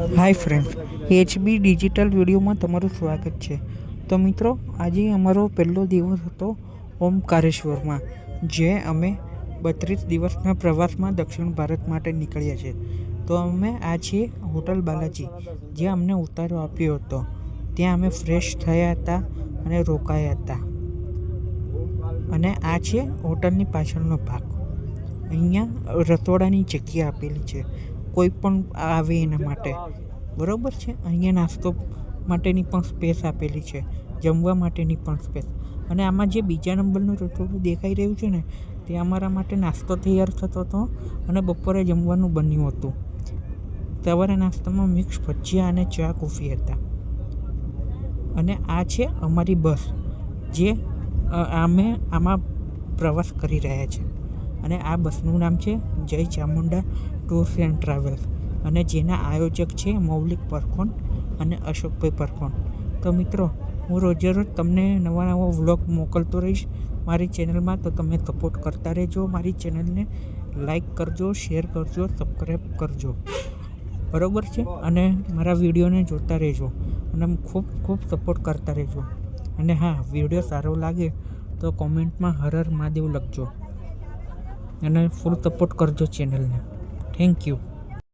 Hi friends, HB digital વિડીયોમાં તમારું સ્વાગત છે. તો મિત્રો, આજે અમારો પહેલો દિવસ હતો ઓમકારેશ્વરમાં, જે અમે 32 દિવસના પ્રવાસમાં દક્ષિણ ભારત માટે નીકળ્યા છે. તો અમે આ છીએ હોટલ બાલાજી, જ્યાં અમને ઉતારો આપ્યો હતો. ત્યાં અમે ફ્રેશ થયા હતા અને રોકાયા હતા. અને આ છે હોટલની પાછળનો ભાગ. અહીંયા રસોડાની જગ્યા આપેલી છે, કોઈ પણ આવે એના માટે, બરાબર છે. અહીંયા નાસ્તો માટેની પણ સ્પેસ આપેલી છે, જમવા માટેની પણ સ્પેસ. અને આમાં જે બીજા નંબરનું રસોડું દેખાઈ રહ્યું છે ને, તે અમારા માટે નાસ્તો તૈયાર થતો હતો અને બપોરે જમવાનું બન્યું હતું. સવારે નાસ્તામાં મિક્સ ભજીયા અને ચા કોફી હતા. અને આ છે અમારી બસ, જે અમે આમાં પ્રવાસ કરી રહ્યા છીએ. અને આ બસનું નામ છે જય ચામુંડા ટૂર્સ એન્ડ ટ્રાવેલ્સ, અને જેના આયોજક છે મૌલિક પરખોન અને અશોકભાઈ પરખોન. તો મિત્રો, હું રોજે રોજ તમને નવા નવા વ્લોગ મોકલતો રહીશ મારી ચેનલમાં. તો તમે સપોર્ટ કરતા રહેજો. મારી ચેનલને લાઈક કરજો, શેર કરજો, સબસ્ક્રાઈબ કરજો, બરાબર છે. અને મારા વિડીયોને જોતા રહેજો અને ખૂબ ખૂબ સપોર્ટ કરતા રહેજો. અને હા, વિડીયો સારો લાગે તો કોમેન્ટમાં હર હર મહાદેવ લખજો અને ફૂલ સપોર્ટ કરજો ચેનલને. Thank you.